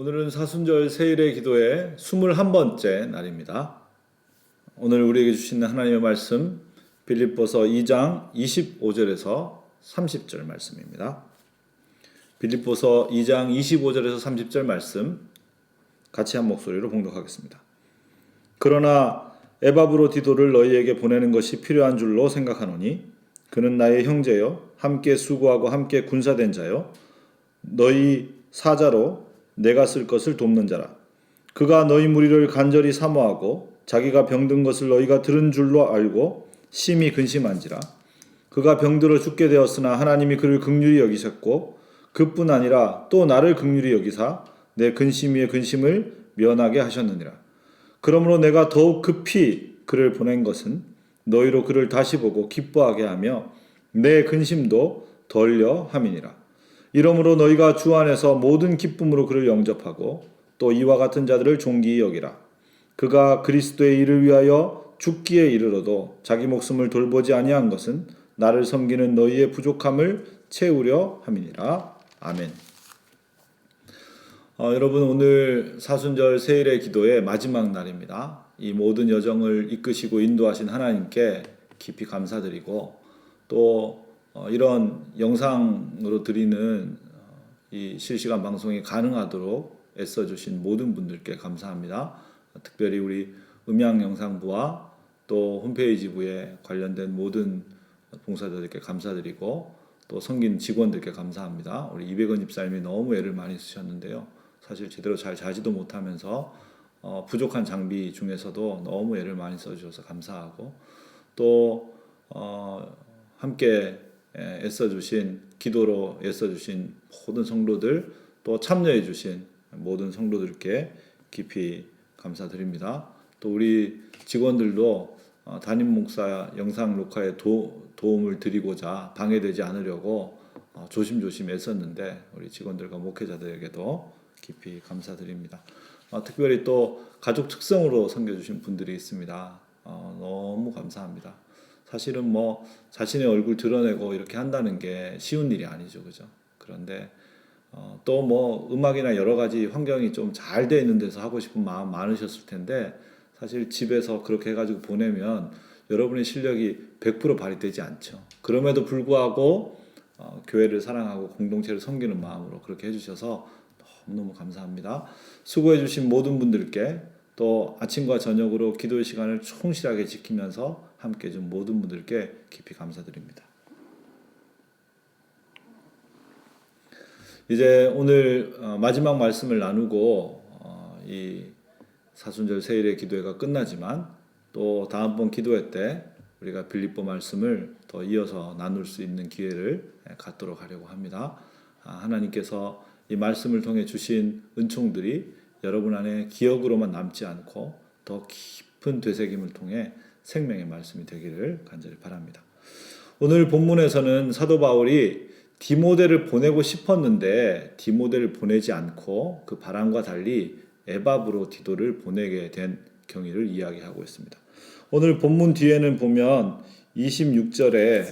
오늘은 사순절 세일의 기도의 21번째 날입니다. 오늘 우리에게 주시는 하나님의 말씀 빌립보서 2장 25절에서 30절 말씀입니다. 빌립보서 2장 25절에서 30절 말씀 같이 한 목소리로 봉독하겠습니다. 그러나 에바브로디도를 너희에게 보내는 것이 필요한 줄로 생각하노니 그는 나의 형제요 함께 수고하고 함께 군사된 자요 너희 사자로 내가 쓸 것을 돕는 자라. 그가 너희 무리를 간절히 사모하고 자기가 병든 것을 너희가 들은 줄로 알고 심히 근심한지라. 그가 병들어 죽게 되었으나 하나님이 그를 긍휼히 여기셨고 그뿐 아니라 또 나를 긍휼히 여기사 내 근심 위에 근심을 면하게 하셨느니라. 그러므로 내가 더욱 급히 그를 보낸 것은 너희로 그를 다시 보고 기뻐하게 하며 내 근심도 덜려 함이니라. 이러므로 너희가 주 안에서 모든 기쁨으로 그를 영접하고 또 이와 같은 자들을 존귀히 여기라. 그가 그리스도의 일을 위하여 죽기에 이르러도 자기 목숨을 돌보지 아니한 것은 나를 섬기는 너희의 부족함을 채우려 함이니라. 아멘. 여러분, 오늘 사순절 세일의 기도의 마지막 날입니다. 이 모든 여정을 이끄시고 인도하신 하나님께 깊이 감사드리고 또 이런 영상으로 드리는 이 실시간 방송이 가능하도록 애써주신 모든 분들께 감사합니다. 특별히 우리 음향영상부와 또 홈페이지부에 관련된 모든 봉사자들께 감사드리고 또 섬긴 직원들께 감사합니다. 우리 이백원 집사님이 너무 애를 많이 쓰셨는데요. 사실 제대로 잘 자지도 못하면서 부족한 장비 중에서도 너무 애를 많이 써주셔서 감사하고 또 함께 애써주신 기도로 애써주신 모든 성도들 또 참여해주신 모든 성도들께 깊이 감사드립니다. 또 우리 직원들도 담임 목사 영상 녹화에 도움을 드리고자 방해되지 않으려고 조심조심 애썼는데 우리 직원들과 목회자들에게도 깊이 감사드립니다. 특별히 또 가족 특성으로 섬겨주신 분들이 있습니다. 너무 감사합니다. 사실은 뭐 자신의 얼굴 드러내고 이렇게 한다는 게 쉬운 일이 아니죠, 그죠? 그런데 또 뭐 음악이나 여러 가지 환경이 좀 잘 돼 있는 데서 하고 싶은 마음 많으셨을 텐데 사실 집에서 그렇게 해가지고 보내면 여러분의 실력이 100% 발휘되지 않죠. 그럼에도 불구하고 교회를 사랑하고 공동체를 섬기는 마음으로 그렇게 해주셔서 너무너무 감사합니다. 수고해주신 모든 분들께 또 아침과 저녁으로 기도의 시간을 충실하게 지키면서 함께 해준 모든 분들께 깊이 감사드립니다. 이제 오늘 마지막 말씀을 나누고 이 사순절 세일의 기도회가 끝나지만 또 다음번 기도회 때 우리가 빌립보 말씀을 더 이어서 나눌 수 있는 기회를 갖도록 하려고 합니다. 하나님께서 이 말씀을 통해 주신 은총들이 여러분 안에 기억으로만 남지 않고 더 깊은 되새김을 통해 생명의 말씀이 되기를 간절히 바랍니다. 오늘 본문에서는 사도 바울이 디모데를 보내고 싶었는데 디모데를 보내지 않고 그 바람과 달리 에바브로디도를 보내게 된 경위를 이야기하고 있습니다. 오늘 본문 뒤에는 보면 26절에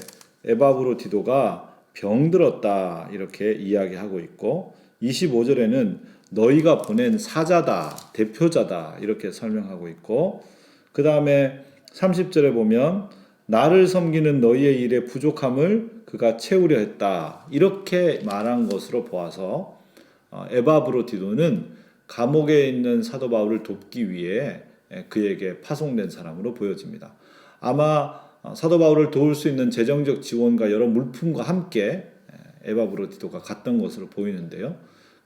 에바브로디도가 병들었다 이렇게 이야기하고 있고 25절에는 너희가 보낸 사자다, 대표자다 이렇게 설명하고 있고 그 다음에 30절에 보면 나를 섬기는 너희의 일의 부족함을 그가 채우려 했다 이렇게 말한 것으로 보아서 에바브로디도는 감옥에 있는 사도 바울을 돕기 위해 그에게 파송된 사람으로 보여집니다. 아마 사도 바울을 도울 수 있는 재정적 지원과 여러 물품과 함께 에바브로디도가 갔던 것으로 보이는데요.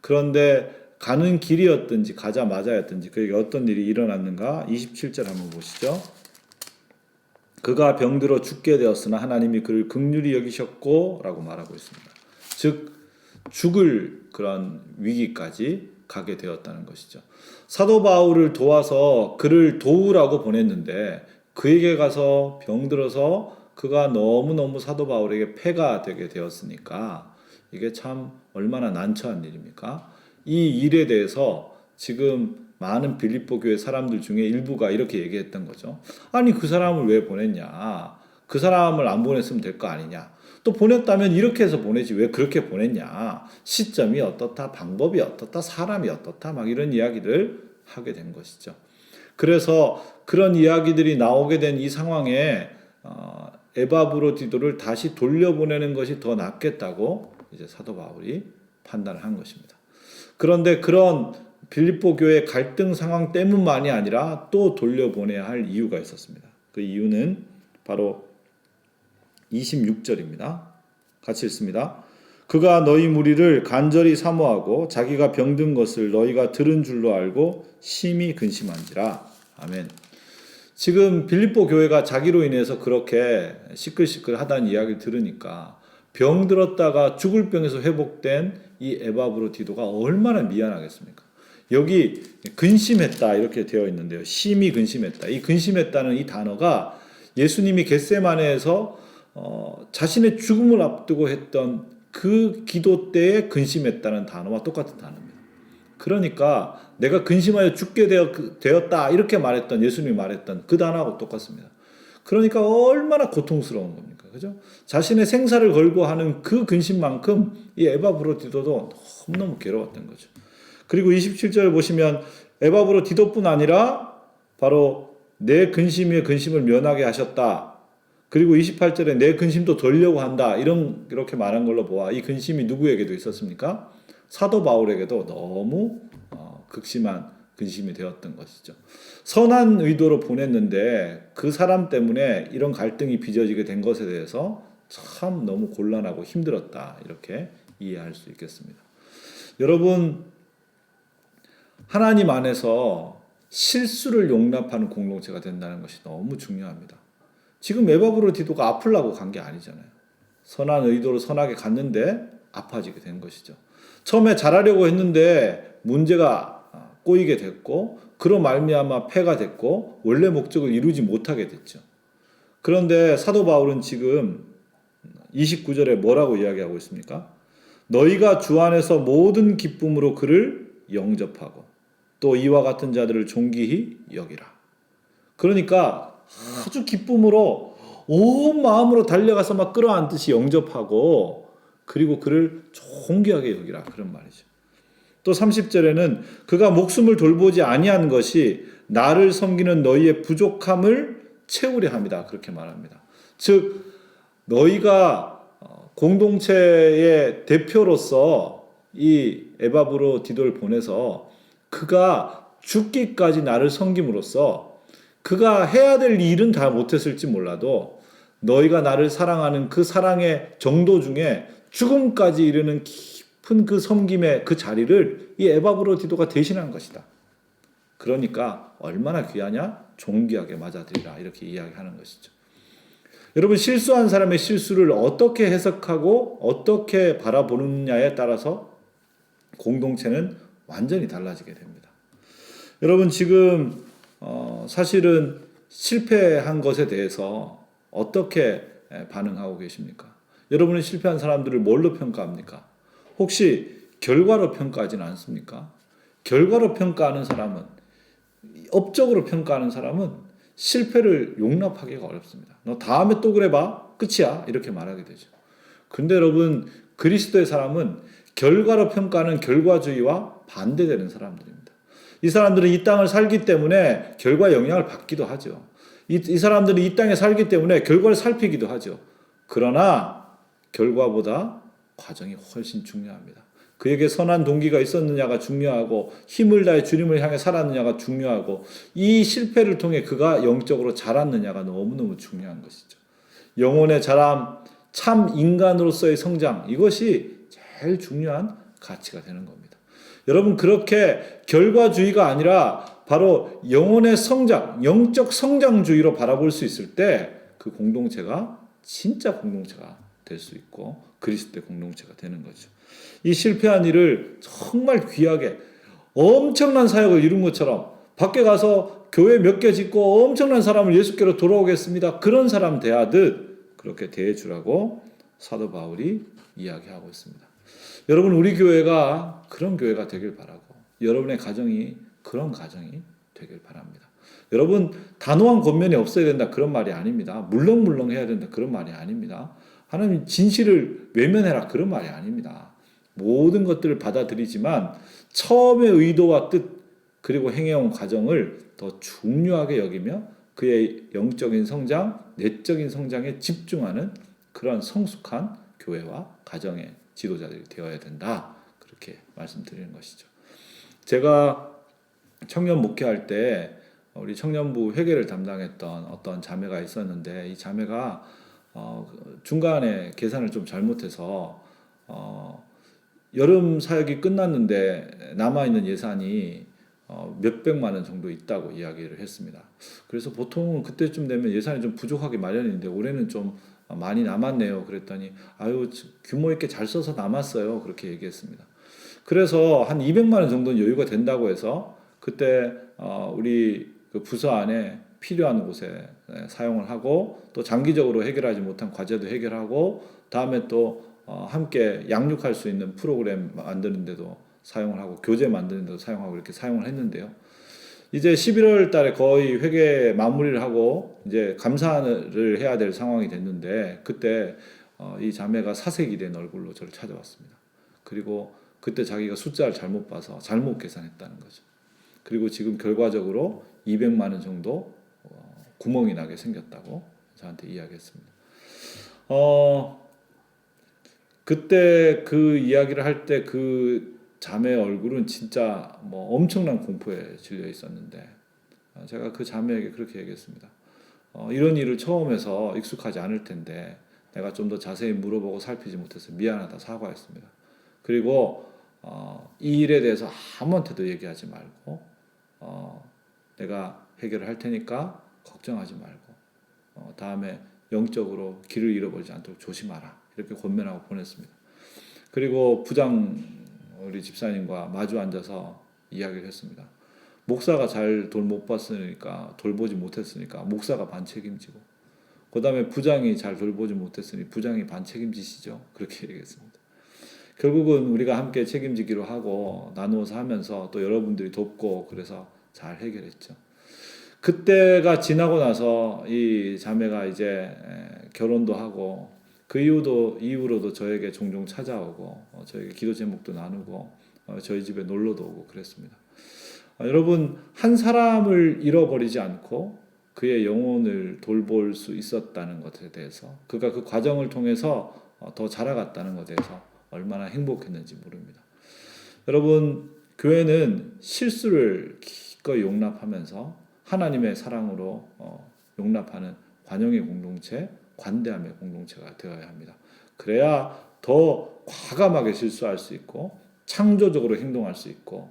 그런데 가는 길이었든지 가자마자였든지 그에게 어떤 일이 일어났는가 27절 한번 보시죠. 그가 병들어 죽게 되었으나 하나님이 그를 긍휼히 여기셨고 라고 말하고 있습니다. 즉 죽을 그런 위기까지 가게 되었다는 것이죠. 사도 바울을 도와서 그를 도우라고 보냈는데 그에게 가서 병들어서 그가 너무너무 사도 바울에게 폐가 되게 되었으니까 이게 참 얼마나 난처한 일입니까? 이 일에 대해서 지금 많은 빌립보 교회 사람들 중에 일부가 이렇게 얘기했던 거죠. 아니 그 사람을 왜 보냈냐? 그 사람을 안 보냈으면 될 거 아니냐? 또 보냈다면 이렇게 해서 보내지 왜 그렇게 보냈냐. 시점이 어떻다, 방법이 어떻다, 사람이 어떻다, 막 이런 이야기를 하게 된 것이죠. 그래서 그런 이야기들이 나오게 된 이 상황에 에바브로디도를 다시 돌려보내는 것이 더 낫겠다고 이제 사도 바울이 판단을 한 것입니다. 그런데 그런 빌립보 교회 갈등 상황 때문만이 아니라 또 돌려보내야 할 이유가 있었습니다. 그 이유는 바로 26절입니다. 같이 읽습니다. 그가 너희 무리를 간절히 사모하고 자기가 병든 것을 너희가 들은 줄로 알고 심히 근심한지라. 아멘. 지금 빌립보 교회가 자기로 인해서 그렇게 시끌시끌하다는 이야기를 들으니까 병들었다가 죽을 병에서 회복된 이 에바브로디도가 얼마나 미안하겠습니까? 여기 근심했다 이렇게 되어 있는데요. 심히 근심했다. 이 근심했다는 이 단어가 예수님이 겟세마네에서 자신의 죽음을 앞두고 했던 그 기도 때에 근심했다는 단어와 똑같은 단어입니다. 그러니까 내가 근심하여 죽게 되었다 이렇게 말했던 예수님이 말했던 그 단어하고 똑같습니다. 그러니까 얼마나 고통스러운 겁니까? 그죠? 자신의 생사를 걸고 하는 그 근심만큼 이 에바브로디도도 너무너무 괴로웠던 거죠. 그리고 27절 보시면 에바브로디도뿐 아니라 바로 내 근심 위에 근심을 면하게 하셨다. 그리고 28절에 내 근심도 돌려고 한다. 이렇게 말한 걸로 보아 이 근심이 누구에게도 있었습니까? 사도 바울에게도 너무 극심한 근심이 되었던 것이죠. 선한 의도로 보냈는데 그 사람 때문에 이런 갈등이 빚어지게 된 것에 대해서 참 너무 곤란하고 힘들었다. 이렇게 이해할 수 있겠습니다. 여러분, 하나님 안에서 실수를 용납하는 공동체가 된다는 것이 너무 중요합니다. 지금 에바브로디도가 아프려고 간 게 아니잖아요. 선한 의도로 선하게 갔는데 아파지게 된 것이죠. 처음에 잘하려고 했는데 문제가 꼬이게 됐고 그로 말미암아 폐가 됐고 원래 목적을 이루지 못하게 됐죠. 그런데 사도 바울은 지금 29절에 뭐라고 이야기하고 있습니까? 너희가 주 안에서 모든 기쁨으로 그를 영접하고 또 이와 같은 자들을 존귀히 여기라. 그러니까 아주 기쁨으로 온 마음으로 달려가서 막 끌어안듯이 영접하고 그리고 그를 존귀하게 여기라. 그런 말이죠. 또 30절에는 그가 목숨을 돌보지 아니한 것이 나를 섬기는 너희의 부족함을 채우려 합니다. 그렇게 말합니다. 즉 너희가 공동체의 대표로서 이 에바브로디도를 보내서 그가 죽기까지 나를 섬김으로써 그가 해야 될 일은 다 못했을지 몰라도 너희가 나를 사랑하는 그 사랑의 정도 중에 죽음까지 이르는 깊은 그 섬김의 그 자리를 이 에바브로디도가 대신한 것이다. 그러니까 얼마나 귀하냐? 존귀하게 맞아들이라 이렇게 이야기하는 것이죠. 여러분, 실수한 사람의 실수를 어떻게 해석하고 어떻게 바라보느냐에 따라서 공동체는 완전히 달라지게 됩니다. 여러분, 지금 사실은 실패한 것에 대해서 어떻게 반응하고 계십니까? 여러분은 실패한 사람들을 뭘로 평가합니까? 혹시 결과로 평가하지는 않습니까? 결과로 평가하는 사람은, 업적으로 평가하는 사람은 실패를 용납하기가 어렵습니다. 너 다음에 또 그래봐. 끝이야. 이렇게 말하게 되죠. 근데 여러분, 그리스도의 사람은 결과로 평가하는 결과주의와 반대되는 사람들입니다. 이 사람들은 이 땅을 살기 때문에 결과에 영향을 받기도 하죠. 이 사람들은 이 땅에 살기 때문에 결과를 살피기도 하죠. 그러나 결과보다 과정이 훨씬 중요합니다. 그에게 선한 동기가 있었느냐가 중요하고 힘을 다해 주님을 향해 살았느냐가 중요하고 이 실패를 통해 그가 영적으로 자랐느냐가 너무너무 중요한 것이죠. 영혼의 자람, 참 인간으로서의 성장, 이것이 제일 중요한 가치가 되는 겁니다. 여러분, 그렇게 결과주의가 아니라 바로 영혼의 성장, 영적 성장주의로 바라볼 수 있을 때 그 공동체가 진짜 공동체가 될 수 있고 그리스도의 공동체가 되는 거죠. 이 실패한 일을 정말 귀하게 엄청난 사역을 이룬 것처럼 밖에 가서 교회 몇 개 짓고 엄청난 사람을 예수께로 돌아오겠습니다. 그런 사람 대하듯 그렇게 대해주라고 사도 바울이 이야기하고 있습니다. 여러분, 우리 교회가 그런 교회가 되길 바라고 여러분의 가정이 그런 가정이 되길 바랍니다. 여러분, 단호한 권면이 없어야 된다 그런 말이 아닙니다. 물렁물렁 해야 된다 그런 말이 아닙니다. 하나님 진실을 외면해라 그런 말이 아닙니다. 모든 것들을 받아들이지만 처음의 의도와 뜻 그리고 행해온 과정을 더 중요하게 여기며 그의 영적인 성장, 내적인 성장에 집중하는 그런 성숙한 교회와 가정의 지도자들이 되어야 된다. 그렇게 말씀드리는 것이죠. 제가 청년 목회할 때 우리 청년부 회계를 담당했던 어떤 자매가 있었는데 이 자매가 중간에 계산을 좀 잘못해서 여름 사역이 끝났는데 남아있는 예산이 몇백만 원 정도 있다고 이야기를 했습니다. 그래서 보통은 그때쯤 되면 예산이 좀 부족하기 마련인데 올해는 좀 많이 남았네요. 그랬더니 아유 규모 있게 잘 써서 남았어요. 그렇게 얘기했습니다. 그래서 한 200만 원 정도는 여유가 된다고 해서 그때 우리 그 부서 안에 필요한 곳에 사용을 하고 또 장기적으로 해결하지 못한 과제도 해결하고 다음에 또 함께 양육할 수 있는 프로그램 만드는 데도 사용을 하고 교재 만드는 데도 사용하고 이렇게 사용을 했는데요. 이제 11월 달에 거의 회계 마무리를 하고 이제 감사를 해야 될 상황이 됐는데 그때 이 자매가 사색이 된 얼굴로 저를 찾아왔습니다. 그리고 그때 자기가 숫자를 잘못 봐서 잘못 계산했다는 거죠. 그리고 지금 결과적으로 200만 원 정도 구멍이 나게 생겼다고 저한테 이야기했습니다. 그때 그 이야기를 할 때 그 자매의 얼굴은 진짜 뭐 엄청난 공포에 질려 있었는데 제가 그 자매에게 그렇게 얘기했습니다. 이런 일을 처음 해서 익숙하지 않을 텐데 내가 좀 더 자세히 물어보고 살피지 못해서 미안하다 사과했습니다. 그리고 이 일에 대해서 아무한테도 얘기하지 말고 내가 해결을 할 테니까 걱정하지 말고 다음에 영적으로 길을 잃어버리지 않도록 조심하라 이렇게 권면하고 보냈습니다. 그리고 부장 우리 집사님과 마주 앉아서 이야기를 했습니다. 목사가 잘 돌 못 봤으니까 돌보지 못했으니까 목사가 반 책임지고 그 다음에 부장이 잘 돌보지 못했으니 부장이 반 책임지시죠. 그렇게 얘기했습니다. 결국은 우리가 함께 책임지기로 하고 나누어서 하면서 또 여러분들이 돕고 그래서 잘 해결했죠. 그때가 지나고 나서 이 자매가 이제 결혼도 하고 그 이후로도 저에게 종종 찾아오고 저에게 기도 제목도 나누고 저희 집에 놀러도 오고 그랬습니다. 여러분 한 사람을 잃어버리지 않고 그의 영혼을 돌볼 수 있었다는 것에 대해서 그가 그 과정을 통해서 더 자라갔다는 것에 대해서 얼마나 행복했는지 모릅니다. 여러분 교회는 실수를 기꺼이 용납하면서 하나님의 사랑으로 용납하는 관용의 공동체, 관대함의 공동체가 되어야 합니다. 그래야 더 과감하게 실수할 수 있고 창조적으로 행동할 수 있고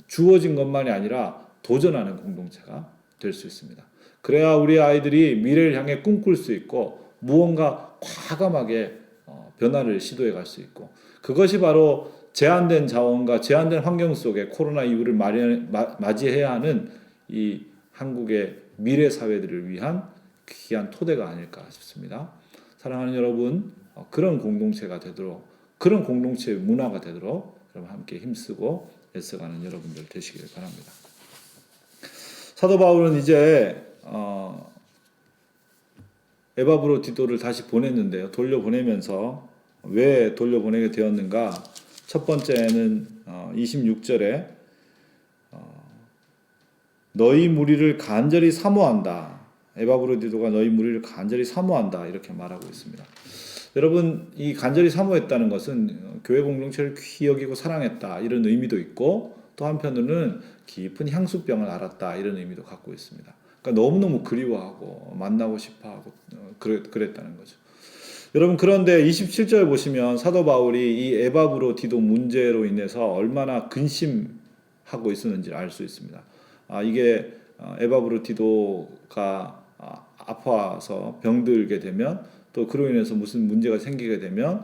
주어진 것만이 아니라 도전하는 공동체가 될 수 있습니다. 그래야 우리 아이들이 미래를 향해 꿈꿀 수 있고 무언가 과감하게 변화를 시도해 갈 수 있고 그것이 바로 제한된 자원과 제한된 환경 속에 코로나 이후를 맞이해야 하는 이 한국의 미래 사회들을 위한 귀한 토대가 아닐까 싶습니다. 사랑하는 여러분, 그런 공동체가 되도록 그런 공동체의 문화가 되도록 여러분 함께 힘쓰고 애써가는 여러분들 되시길 바랍니다. 사도 바울은 이제 에바브로디도를 다시 보냈는데요. 돌려보내면서 왜 돌려보내게 되었는가? 첫 번째는 26절에 너희 무리를 간절히 사모한다. 에바브로디도가 너희 무리를 간절히 사모한다. 이렇게 말하고 있습니다. 여러분 이 간절히 사모했다는 것은 교회 공동체를 귀히 여기고 사랑했다. 이런 의미도 있고 또 한편으로는 깊은 향수병을 알았다. 이런 의미도 갖고 있습니다. 그러니까 너무너무 그리워하고 만나고 싶어하고 그랬다는 거죠. 여러분 그런데 27절 보시면 사도 바울이 이 에바브로디도 문제로 인해서 얼마나 근심하고 있었는지 알 수 있습니다. 이게 에바브로디도가 아파서 병들게 되면 또 그로 인해서 무슨 문제가 생기게 되면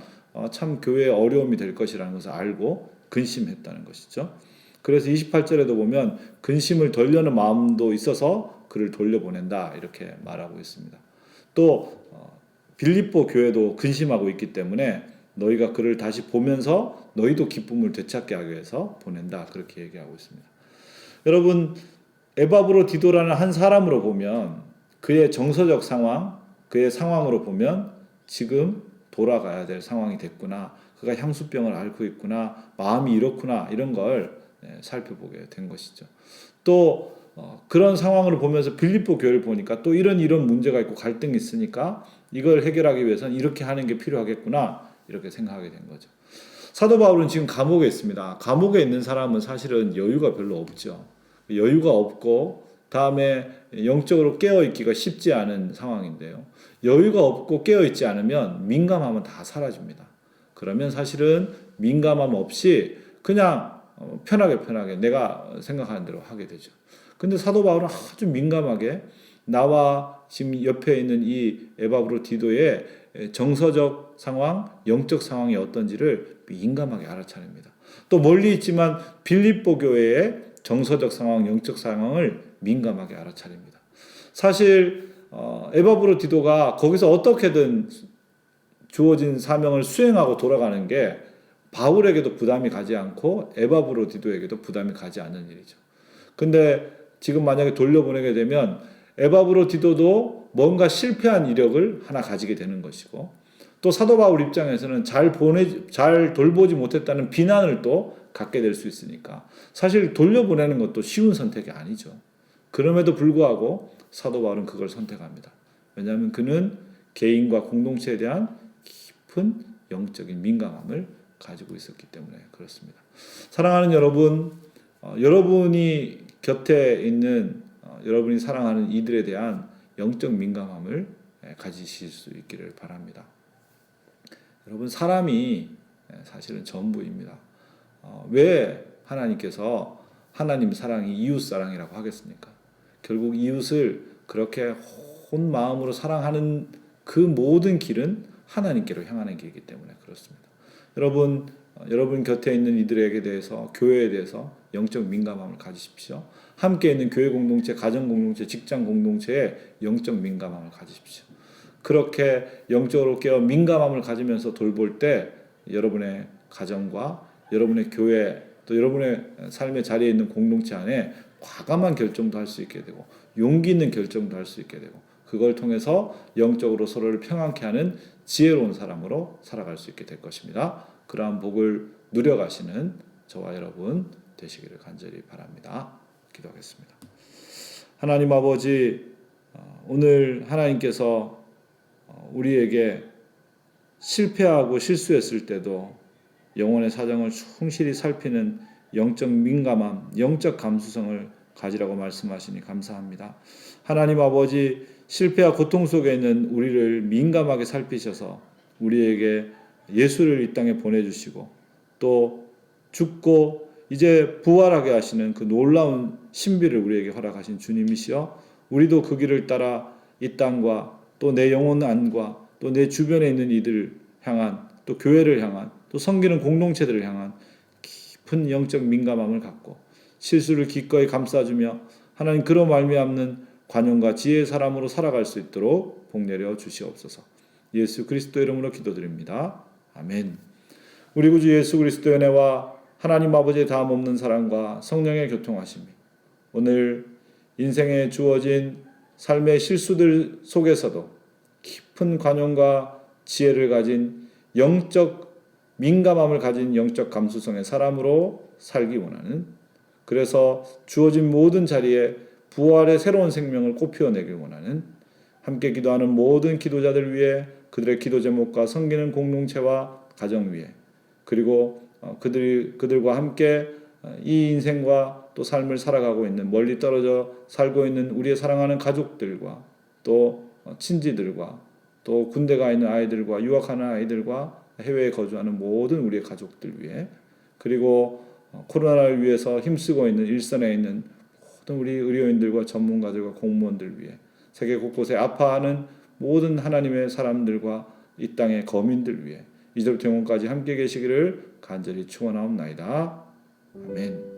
참 교회에 어려움이 될 것이라는 것을 알고 근심했다는 것이죠. 그래서 28절에도 보면 근심을 덜려는 마음도 있어서 그를 돌려보낸다 이렇게 말하고 있습니다. 또 빌립보 교회도 근심하고 있기 때문에 너희가 그를 다시 보면서 너희도 기쁨을 되찾게 하기 위해서 보낸다 그렇게 얘기하고 있습니다. 여러분 에바브로디도라는 한 사람으로 보면 그의 정서적 상황, 그의 상황으로 보면 지금 돌아가야 될 상황이 됐구나. 그가 향수병을 앓고 있구나. 마음이 이렇구나. 이런 걸 살펴보게 된 것이죠. 또 그런 상황을 보면서 빌립보 교회를 보니까 또 이런 문제가 있고 갈등이 있으니까 이걸 해결하기 위해서는 이렇게 하는 게 필요하겠구나. 이렇게 생각하게 된 거죠. 사도 바울은 지금 감옥에 있습니다. 감옥에 있는 사람은 사실은 여유가 별로 없죠. 여유가 없고 다음에 영적으로 깨어있기가 쉽지 않은 상황인데요. 여유가 없고 깨어있지 않으면 민감함은 다 사라집니다. 그러면 사실은 민감함 없이 그냥 편하게 내가 생각하는 대로 하게 되죠. 근데 사도 바울은 아주 민감하게 나와 지금 옆에 있는 이 에바브로디도의 정서적 상황, 영적 상황이 어떤지를 민감하게 알아차립니다. 또 멀리 있지만 빌립보 교회의 정서적 상황, 영적 상황을 민감하게 알아차립니다. 사실 에바브로디도가 거기서 어떻게든 주어진 사명을 수행하고 돌아가는 게 바울에게도 부담이 가지 않고 에바브로디도에게도 부담이 가지 않는 일이죠. 근데 지금 만약에 돌려보내게 되면 에바브로디도도 뭔가 실패한 이력을 하나 가지게 되는 것이고 또 사도 바울 입장에서는 잘 돌보지 못했다는 비난을 또 갖게 될 수 있으니까 사실 돌려보내는 것도 쉬운 선택이 아니죠. 그럼에도 불구하고 사도 바울은 그걸 선택합니다. 왜냐하면 그는 개인과 공동체에 대한 깊은 영적인 민감함을 가지고 있었기 때문에 그렇습니다. 사랑하는 여러분, 여러분이 곁에 있는 여러분이 사랑하는 이들에 대한 영적 민감함을 가지실 수 있기를 바랍니다. 여러분, 사람이 사실은 전부입니다. 왜 하나님께서 하나님 사랑이 이웃 사랑이라고 하겠습니까? 결국 이웃을 그렇게 온 마음으로 사랑하는 그 모든 길은 하나님께로 향하는 길이기 때문에 그렇습니다. 여러분 곁에 있는 이들에게 대해서 교회에 대해서 영적 민감함을 가지십시오. 함께 있는 교회 공동체, 가정 공동체, 직장 공동체에 영적 민감함을 가지십시오. 그렇게 영적으로 깨어 민감함을 가지면서 돌볼 때 여러분의 가정과 여러분의 교회 또 여러분의 삶의 자리에 있는 공동체 안에 과감한 결정도 할 수 있게 되고 용기 있는 결정도 할 수 있게 되고 그걸 통해서 영적으로 서로를 평안케 하는 지혜로운 사람으로 살아갈 수 있게 될 것입니다. 그러한 복을 누려가시는 저와 여러분 되시기를 간절히 바랍니다. 기도하겠습니다. 하나님 아버지, 오늘 하나님께서 우리에게 실패하고 실수했을 때도 영혼의 사정을 충실히 살피는 영적 민감함, 영적 감수성을 가지라고 말씀하시니 감사합니다. 하나님 아버지, 실패와 고통 속에 있는 우리를 민감하게 살피셔서 우리에게 예수를 이 땅에 보내주시고 또 죽고 이제 부활하게 하시는 그 놀라운 신비를 우리에게 허락하신 주님이시여, 우리도 그 길을 따라 이 땅과 또 내 영혼 안과 또 내 주변에 있는 이들을 향한 또 교회를 향한 또 섬기는 공동체들을 향한 깊은 영적 민감함을 갖고 실수를 기꺼이 감싸주며 하나님 그로 말미암는 관용과 지혜의 사람으로 살아갈 수 있도록 복내려 주시옵소서. 예수 그리스도 이름으로 기도드립니다. 아멘. 우리 구주 예수 그리스도의 은혜와 하나님 아버지의 다음 없는 사랑과 성령의 교통하심이 오늘 인생에 주어진 삶의 실수들 속에서도 깊은 관용과 지혜를 가진 영적 민감함을 가진 영적 감수성의 사람으로 살기 원하는, 그래서 주어진 모든 자리에 부활의 새로운 생명을 꽃피워내길 원하는 함께 기도하는 모든 기도자들 위해 그들의 기도 제목과 섬기는 공동체와 가정 위에 그리고 그들과 함께 이 인생과 또 삶을 살아가고 있는 멀리 떨어져 살고 있는 우리의 사랑하는 가족들과 또 친지들과 또 군대 가 있는 아이들과 유학하는 아이들과 해외에 거주하는 모든 우리의 가족들 위해 그리고 코로나를 위해서 힘쓰고 있는 일선에 있는 모든 우리 의료인들과 전문가들과 공무원들 위해 세계 곳곳에 아파하는 모든 하나님의 사람들과 이 땅의 거민들 위해 이제부터 영원까지 함께 계시기를 간절히 축원하옵나이다. 아멘.